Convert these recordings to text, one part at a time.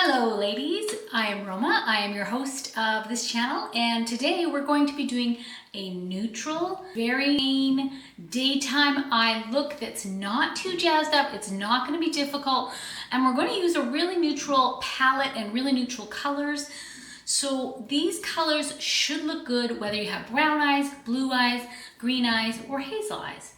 Hello ladies, I am Roma. I am your host of this channel, and today we're going to be doing a neutral, very plain daytime eye look that's not too jazzed up. It's not going to be difficult, and we're going to use a really neutral palette and really neutral colors. So these colors should look good whether you have brown eyes, blue eyes, green eyes, or hazel eyes.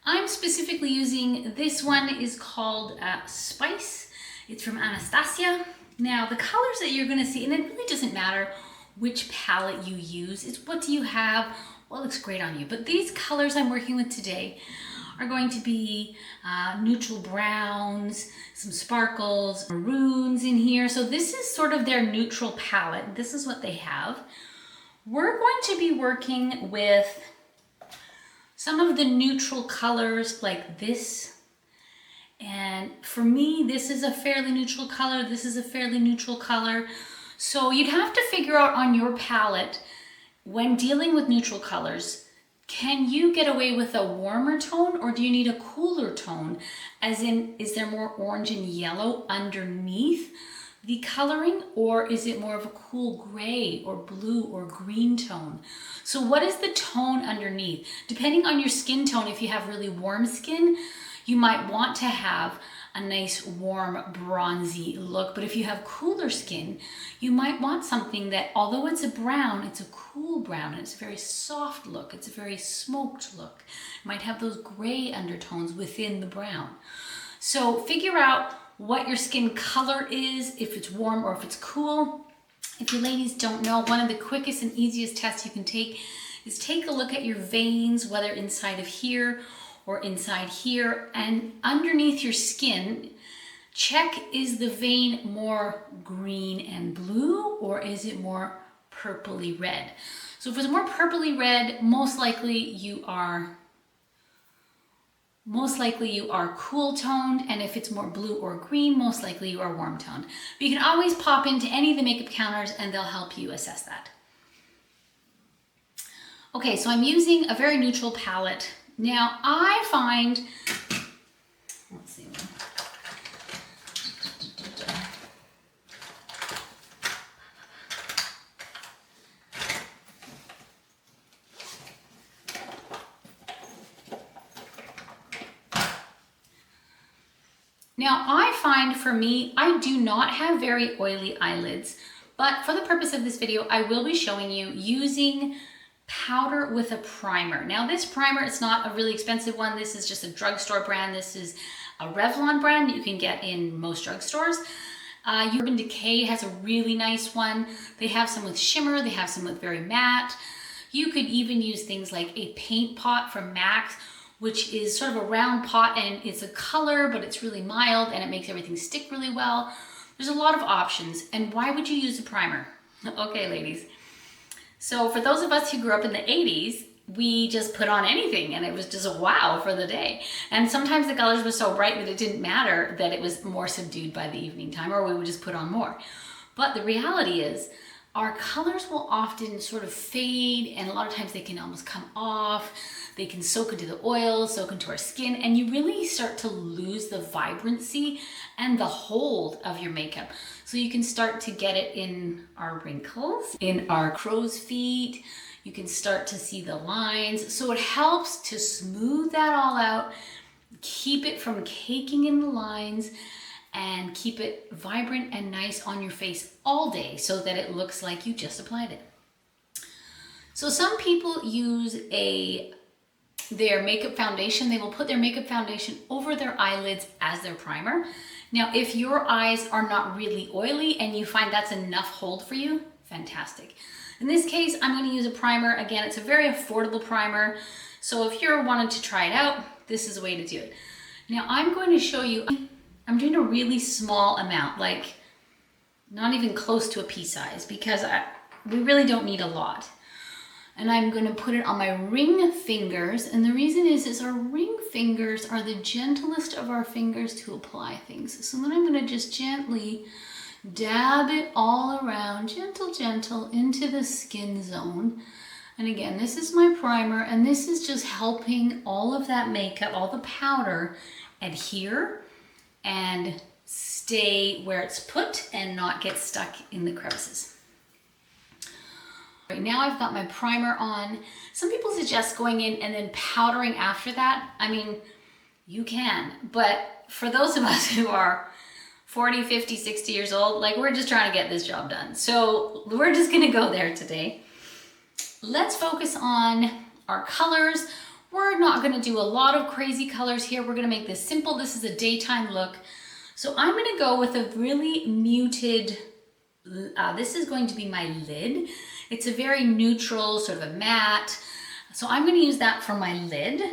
I'm specifically using this one is called Spice. It's from Anastasia. Now the colors that you're going to see, and it really doesn't matter which palette you use, it's what do you have, what looks great on you. But these colors I'm working with today are going to be neutral browns, some sparkles, maroons in here. So this is sort of their neutral palette. This is what they have. We're going to be working with some of the neutral colors like this. And for me, this is a fairly neutral color. This is a fairly neutral color. So you'd have to figure out on your palette, when dealing with neutral colors, can you get away with a warmer tone or do you need a cooler tone? As in, is there more orange and yellow underneath the coloring, or is it more of a cool gray or blue or green tone? So what is the tone underneath? Depending on your skin tone, if you have really warm skin, you might want to have a nice warm bronzy look, but if you have cooler skin, you might want something that, although it's a brown, it's a cool brown, and it's a very soft look, it's a very smoked look. It might have those gray undertones within the brown. So figure out what your skin color is, if it's warm or if it's cool. If you ladies don't know, one of the quickest and easiest tests you can take is take a look at your veins, whether inside of here or inside here, and underneath your skin, check, is the vein more green and blue or is it more purpley red? So if it's more purpley red, most likely you are cool toned, and if it's more blue or green, most likely you are warm toned. But you can always pop into any of the makeup counters and they'll help you assess that. Okay, so I'm using a very neutral palette. Now I find, let's see. Now I find for me, I do not have very oily eyelids, but for the purpose of this video, I will be showing you using powder with a primer. Now this primer, it's not a really expensive one. This is just a drugstore brand. This is a Revlon brand that you can get in most drugstores. Urban Decay has a really nice one. They have some with shimmer. They have some with very matte. You could even use things like a paint pot from MAC, which is sort of a round pot and it's a color, but it's really mild and it makes everything stick really well. There's a lot of options. And why would you use a primer? Okay, ladies. So for those of us who grew up in the 80s, we just put on anything and it was just a wow for the day. And sometimes the colors were so bright that it didn't matter that it was more subdued by the evening time, or we would just put on more. But the reality is our colors will often sort of fade, and a lot of times they can almost come off. They can soak into the oil, soak into our skin, and you really start to lose the vibrancy and the hold of your makeup. So you can start to get it in our wrinkles, in our crow's feet. You can start to see the lines. So it helps to smooth that all out, keep it from caking in the lines, and keep it vibrant and nice on your face all day so that it looks like you just applied it. So some people use their makeup foundation. They will put their makeup foundation over their eyelids as their primer. Now, if your eyes are not really oily and you find that's enough hold for you, fantastic. In this case, I'm going to use a primer. Again, it's a very affordable primer. So if you're wanting to try it out, this is a way to do it. Now I'm going to show you, I'm doing a really small amount, like not even close to a pea size, because we really don't need a lot. And I'm going to put it on my ring fingers. And the reason is our ring fingers are the gentlest of our fingers to apply things. So then I'm going to just gently dab it all around, gentle, into the skin zone. And again, this is my primer, and this is just helping all of that makeup, all the powder, adhere and stay where it's put and not get stuck in the crevices. Right now I've got my primer on. Some people suggest going in and then powdering after that. I mean, you can, but for those of us who are 40, 50, 60 years old, like we're just trying to get this job done. So we're just gonna go there today. Let's focus on our colors. We're not gonna do a lot of crazy colors here. We're gonna make this simple. This is a daytime look. So I'm gonna go with a really muted, this is going to be my lid. It's a very neutral, sort of a matte. So I'm gonna use that for my lid.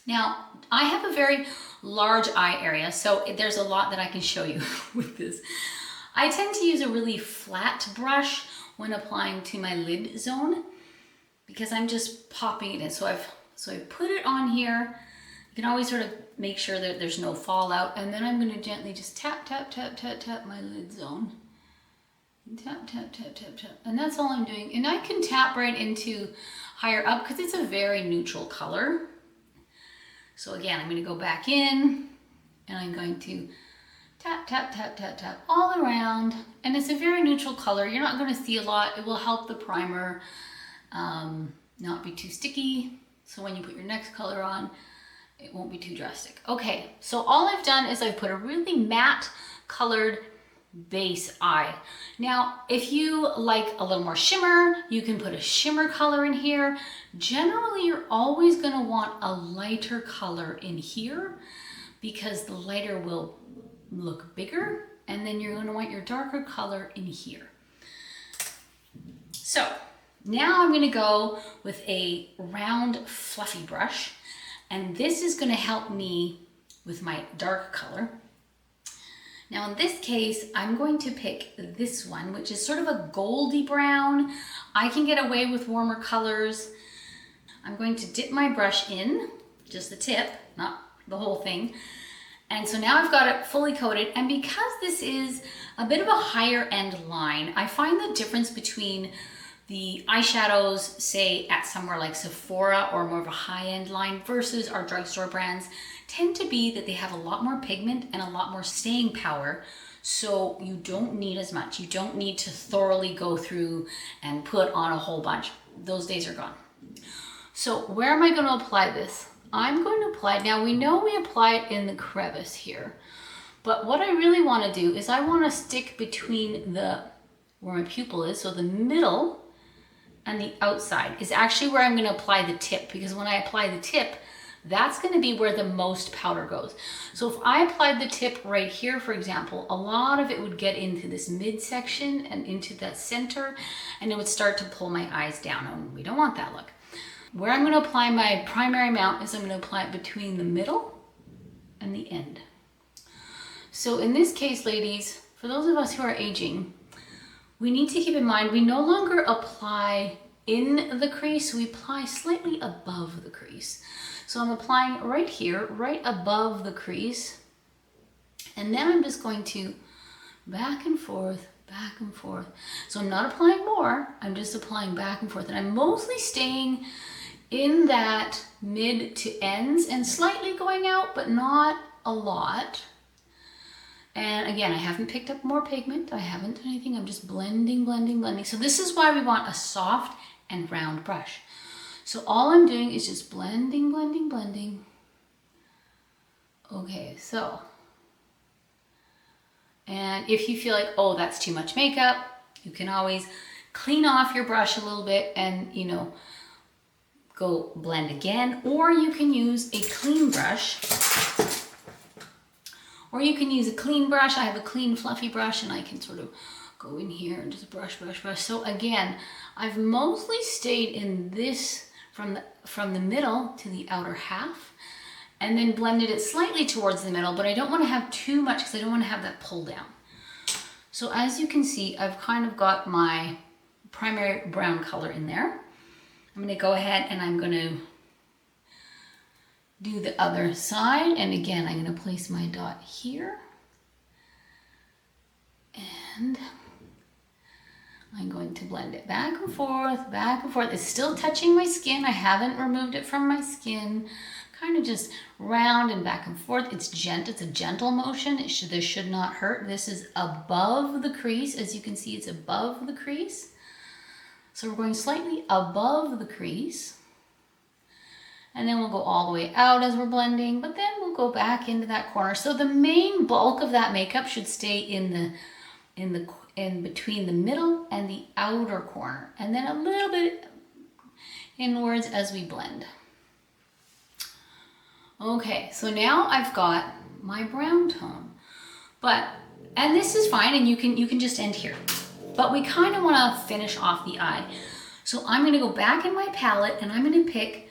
Now, I have a very large eye area, so there's a lot that I can show you with this. I tend to use a really flat brush when applying to my lid zone because I'm just popping it in. So I put it on here. You can always sort of make sure that there's no fallout, and then I'm gonna gently just tap, tap, tap, tap, tap my lid zone. Tap, tap, tap, tap, tap. And that's all I'm doing. And I can tap right into higher up because it's a very neutral color. So again, I'm going to go back in and I'm going to tap, tap, tap, tap, tap all around. And it's a very neutral color. You're not going to see a lot. It will help the primer not be too sticky. So when you put your next color on, it won't be too drastic. Okay, so all I've done is I've put a really matte colored base eye. Now, if you like a little more shimmer, you can put a shimmer color in here. Generally, you're always going to want a lighter color in here because the lighter will look bigger, and then you're going to want your darker color in here. So now I'm going to go with a round fluffy brush, and this is going to help me with my dark color. Now in this case, I'm going to pick this one, which is sort of a goldy brown. I can get away with warmer colors. I'm going to dip my brush in, just the tip, not the whole thing. And so now I've got it fully coated. And because this is a bit of a higher end line, I find the difference between the eyeshadows, say at somewhere like Sephora or more of a high-end line versus our drugstore brands, tend to be that they have a lot more pigment and a lot more staying power. So you don't need as much. You don't need to thoroughly go through and put on a whole bunch. Those days are gone. So where am I going to apply this? I'm going to apply, now we know we apply it in the crevice here, but what I really want to do is I want to stick between where my pupil is, so the middle and the outside is actually where I'm going to apply the tip, because when I apply the tip, that's going to be where the most powder goes. So if I applied the tip right here, for example, a lot of it would get into this midsection and into that center, and it would start to pull my eyes down, and we don't want that look. Where I'm going to apply my primary amount is I'm going to apply it between the middle and the end. So in this case, ladies, for those of us who are aging, we need to keep in mind we no longer apply in the crease, we apply slightly above the crease. So I'm applying right here, right above the crease, and then I'm just going to back and forth, back and forth. So I'm not applying more, I'm just applying back and forth, and I'm mostly staying in that mid to ends and slightly going out, but not a lot. And again, I haven't picked up more pigment. I haven't done anything. I'm just blending, blending, blending. So this is why we want a soft and round brush. So all I'm doing is just blending, blending, blending. Okay, so. And if you feel like, oh, that's too much makeup, you can always clean off your brush a little bit and, you know, go blend again. Or you can use a clean brush. Or you can use a clean brush. I have a clean fluffy brush and I can sort of go in here and just brush, brush, brush. So again, I've mostly stayed in this from the middle to the outer half and then blended it slightly towards the middle, but I don't want to have too much because I don't want to have that pull down. So as you can see, I've kind of got my primary brown color in there. I'm going to go ahead and I'm going to do the other side, and again I'm going to place my dot here and I'm going to blend it back and forth. It's still touching my skin. I haven't removed it from my skin. kind of just round and back and forth. It's a gentle motion. This should not hurt. This is above the crease. As you can see, it's above the crease. So we're going slightly above the crease. And then we'll go all the way out as we're blending, but then we'll go back into that corner. So the main bulk of that makeup should stay in between the middle and the outer corner, and then a little bit inwards as we blend. Okay, so now I've got my brown tone, and this is fine, and you can just end here. But we kind of want to finish off the eye. So I'm going to go back in my palette and I'm going to pick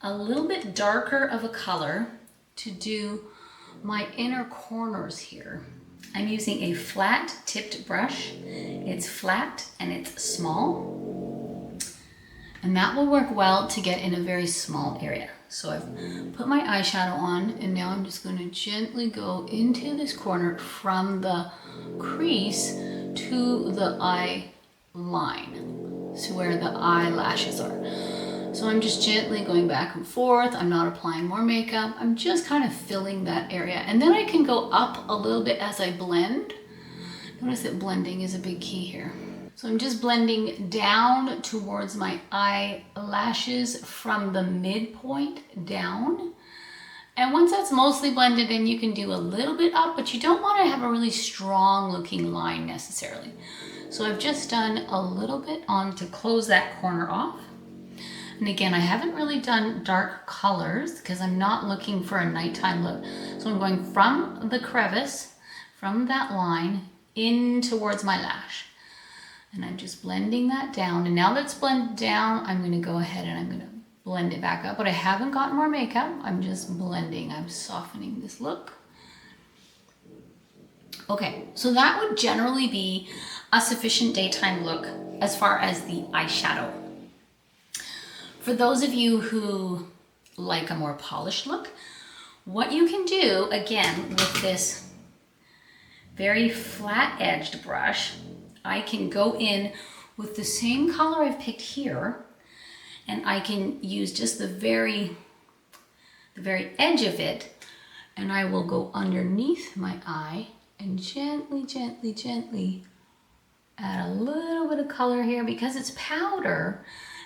a little bit darker of a color to do my inner corners here. I'm using a flat tipped brush. It's flat and it's small, and that will work well to get in a very small area. So I've put my eyeshadow on, and now I'm just going to gently go into this corner from the crease to the eye line, so where the eyelashes are. So I'm just gently going back and forth. I'm not applying more makeup. I'm just kind of filling that area. And then I can go up a little bit as I blend. Notice that blending is a big key here. So I'm just blending down towards my eyelashes from the midpoint down. And once that's mostly blended in, you can do a little bit up, but you don't want to have a really strong looking line necessarily. So I've just done a little bit on to close that corner off. And again, I haven't really done dark colors because I'm not looking for a nighttime look. So I'm going from the crevice, from that line, in towards my lash. And I'm just blending that down. And now that's blended down, I'm going to go ahead and I'm going to blend it back up. But I haven't got more makeup. I'm just blending. I'm softening this look. Okay, so that would generally be a sufficient daytime look as far as the eyeshadow. For those of you who like a more polished look, what you can do, again, with this very flat-edged brush, I can go in with the same color I've picked here, and I can use just the very edge of it, and I will go underneath my eye and gently, gently, gently add a little bit of color here. Because it's powder,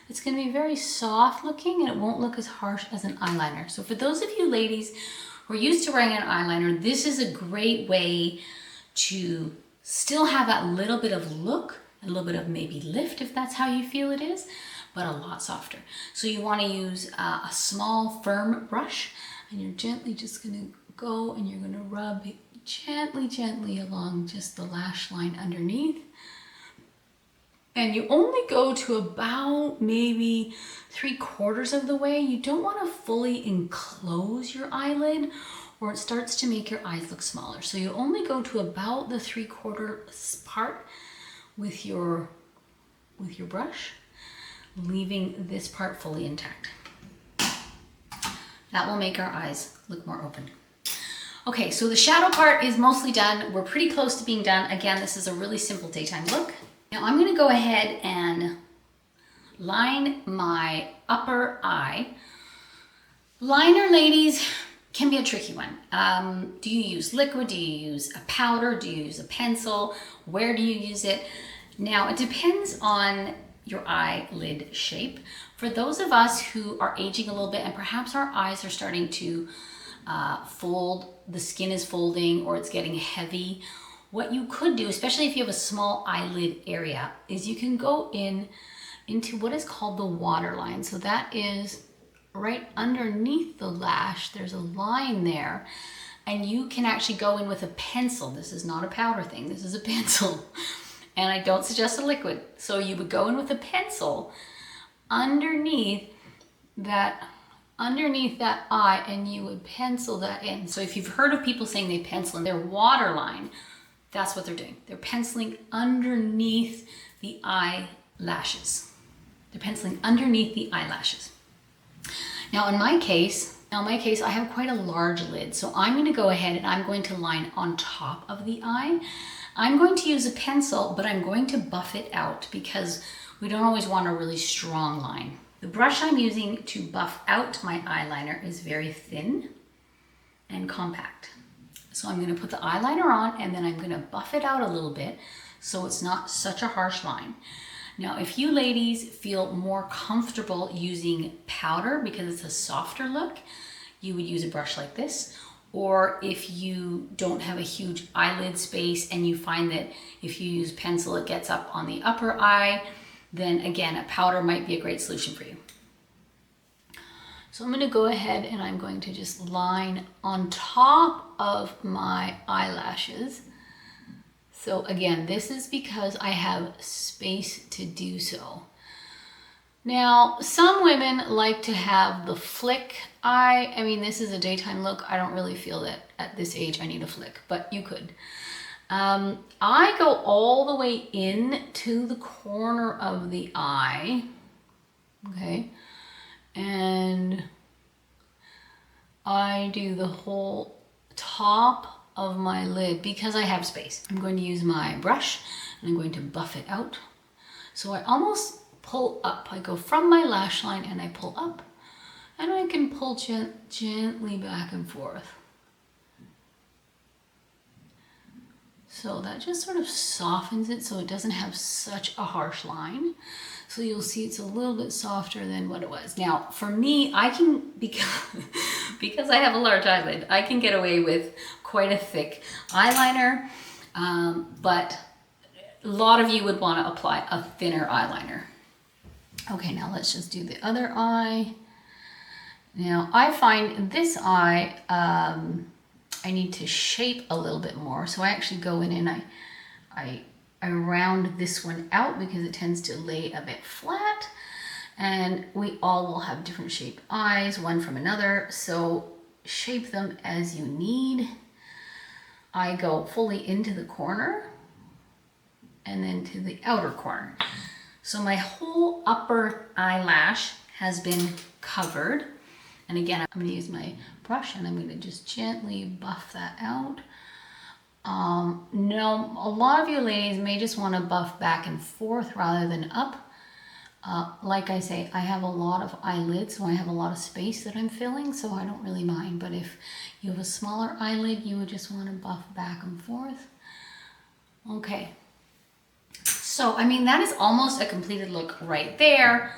it's going to be very soft looking and it won't look as harsh as an eyeliner. So for those of you ladies who are used to wearing an eyeliner, this is a great way to still have that little bit of look, a little bit of maybe lift if that's how you feel it is, but a lot softer. So you want to use a small firm brush, and you're gently just going to go and you're going to rub gently, gently along just the lash line underneath. And you only go to about maybe 3/4 of the way. You don't want to fully enclose your eyelid or it starts to make your eyes look smaller. So you only go to about the 3/4 part with your brush, leaving this part fully intact. That will make our eyes look more open. Okay, so the shadow part is mostly done. We're pretty close to being done. Again, this is a really simple daytime look. Now I'm going to go ahead and line my upper eye. Liner, ladies, can be a tricky one. Do you use liquid? Do you use a powder? Do you use a pencil? Where do you use it? Now it depends on your eyelid shape. For those of us who are aging a little bit and perhaps our eyes are starting to fold, the skin is folding or it's getting heavy, what you could do, especially if you have a small eyelid area, is you can go into what is called the waterline. So that is right underneath the lash. There's a line there, and you can actually go in with a pencil. This is not a powder thing, this is a pencil. And I don't suggest a liquid. So you would go in with a pencil underneath that eye, and you would pencil that in. So if you've heard of people saying they pencil in their waterline, that's what they're doing. They're penciling underneath the eyelashes. They're penciling underneath the eyelashes. Now in my case, I have quite a large lid. So I'm going to go ahead and I'm going to line on top of the eye. I'm going to use a pencil, but I'm going to buff it out because we don't always want a really strong line. The brush I'm using to buff out my eyeliner is very thin and compact. So I'm going to put the eyeliner on and then I'm going to buff it out a little bit so it's not such a harsh line. Now, if you ladies feel more comfortable using powder because it's a softer look, you would use a brush like this. Or if you don't have a huge eyelid space and you find that if you use pencil it gets up on the upper eye, then again, a powder might be a great solution for you. So I'm going to go ahead and I'm going to just line on top of my eyelashes. So again, this is because I have space to do so. Now, some women like to have the flick eye. I mean, this is a daytime look. I don't really feel that at this age I need a flick, but you could. I go all the way in to the corner of the eye, okay? And I do the whole top of my lid because I have space. I'm going to use my brush and I'm going to buff it out. So I almost pull up. I go from my lash line and I pull up and I can pull gently back and forth. So that just sort of softens it so it doesn't have such a harsh line. So you'll see it's a little bit softer than what it was. Now, for me, I can, because I have a large eyelid, I can get away with quite a thick eyeliner, but a lot of you would want to apply a thinner eyeliner. Okay, now let's just do the other eye. Now, I find this eye, I need to shape a little bit more. So I actually go in and I round this one out because it tends to lay a bit flat. And we all will have different shaped eyes, one from another. So shape them as you need. I go fully into the corner and then to the outer corner. So my whole upper eyelash has been covered. And again, I'm going to use my brush and I'm going to just gently buff that out. Now, a lot of you ladies may just want to buff back and forth rather than up. Like I say, I have a lot of eyelids, so I have a lot of space that I'm filling, so I don't really mind. But if you have a smaller eyelid, you would just want to buff back and forth. Okay. So, I mean, that is almost a completed look right there.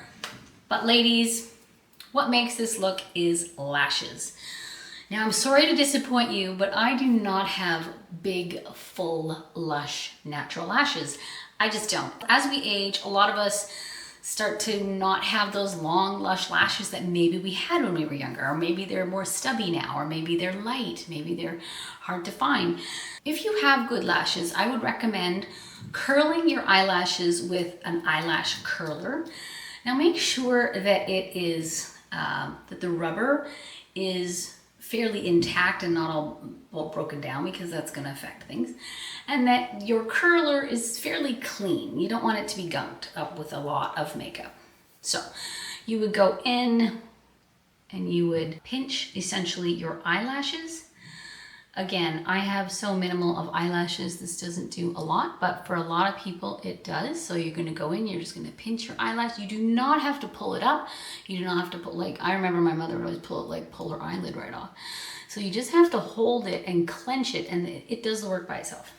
But ladies, what makes this look is lashes. Now, I'm sorry to disappoint you, but I do not have big, full, lush, natural lashes. I just don't. As we age, a lot of us start to not have those long, lush lashes that maybe we had when we were younger, or maybe they're more stubby now, or maybe they're light, maybe they're hard to find. If you have good lashes, I would recommend curling your eyelashes with an eyelash curler. Now, make sure that it is that the rubber is fairly intact and not all broken down, because that's going to affect things, and that your curler is fairly clean. You don't want it to be gunked up with a lot of makeup. So you would go in and you would pinch essentially your eyelashes. Again, I have so minimal of eyelashes, this doesn't do a lot, but for a lot of people it does. So you're going to go in, you're just going to pinch your eyelash. You do not have to pull it up. You do not have to put, like, I remember my mother would always pull her eyelid right off. So you just have to hold it and clench it, and it does the work by itself.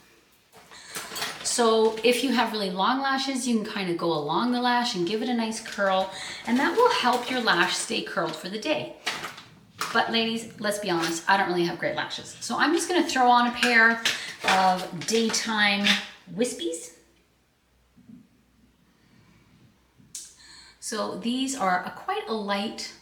So if you have really long lashes, you can kind of go along the lash and give it a nice curl, and that will help your lash stay curled for the day. But ladies, let's be honest, I don't really have great lashes. So I'm just gonna throw on a pair of daytime wispies. So these are quite a light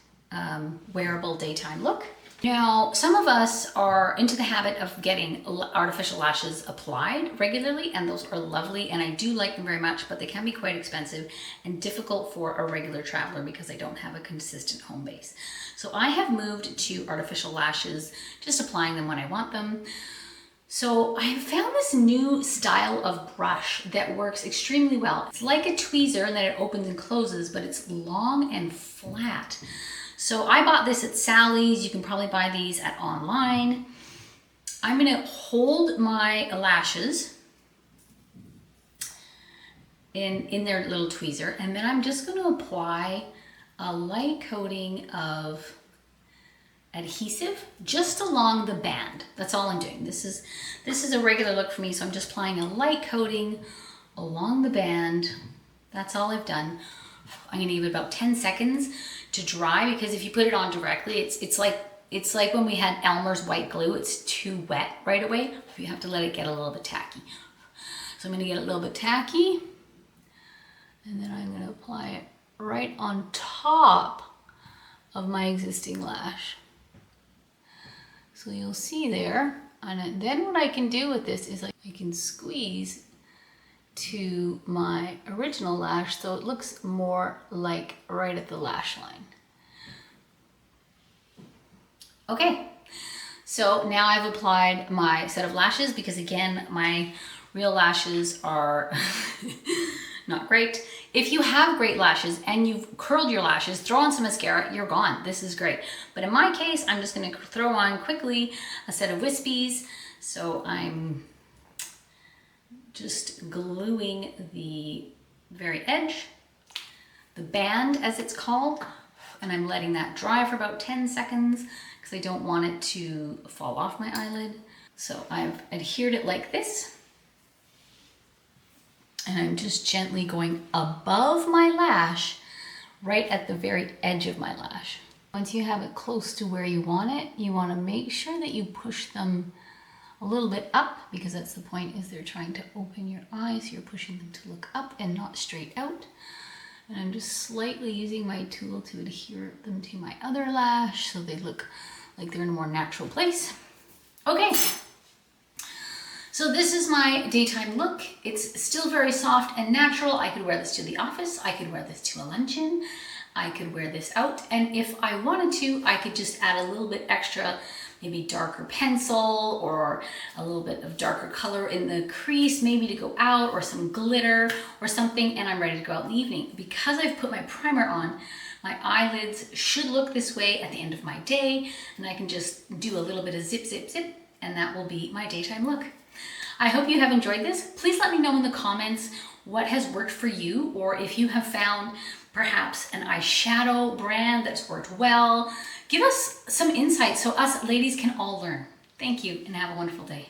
wearable daytime look. Now, some of us are into the habit of getting artificial lashes applied regularly, and those are lovely, and I do like them very much, but they can be quite expensive and difficult for a regular traveler because they don't have a consistent home base. So I have moved to artificial lashes, just applying them when I want them. So I found this new style of brush that works extremely well. It's like a tweezer in that it opens and closes, but it's long and flat. So I bought this at Sally's. You can probably buy these at online. I'm gonna hold my lashes in their little tweezer, and then I'm just gonna apply a light coating of adhesive just along the band. That's all I'm doing. This is a regular look for me, so I'm just applying a light coating along the band. That's all I've done. I'm gonna give it about 10 seconds to dry, because if you put it on directly, it's like when we had Elmer's white glue. It's too wet right away. You have to let it get a little bit tacky. So I'm gonna get a little bit tacky, and then I'm gonna apply it right on top of my existing lash. So you'll see there, and then what I can do with this is I can squeeze to my original lash so it looks more like right at the lash line. Okay, so now I've applied my set of lashes, because again, my real lashes are not great. If you have great lashes and you've curled your lashes, throw on some mascara, you're gone. This is great. But in my case, I'm just gonna throw on quickly a set of wispies. So I'm just gluing the very edge, the band as it's called, and I'm letting that dry for about 10 seconds because I don't want it to fall off my eyelid. So I've adhered it like this. And I'm just gently going above my lash, right at the very edge of my lash. Once you have it close to where you want it, you want to make sure that you push them a little bit up, because that's the point, is they're trying to open your eyes. You're pushing them to look up and not straight out. And I'm just slightly using my tool to adhere them to my other lash so they look like they're in a more natural place. Okay. So this is my daytime look. It's still very soft and natural. I could wear this to the office. I could wear this to a luncheon. I could wear this out. And if I wanted to, I could just add a little bit extra, maybe darker pencil or a little bit of darker color in the crease, maybe to go out, or some glitter or something, and I'm ready to go out in the evening. Because I've put my primer on, my eyelids should look this way at the end of my day, and I can just do a little bit of zip, zip, zip, and that will be my daytime look. I hope you have enjoyed this. Please let me know in the comments what has worked for you, or if you have found perhaps an eyeshadow brand that's worked well. Give us some insight so us ladies can all learn. Thank you, and have a wonderful day.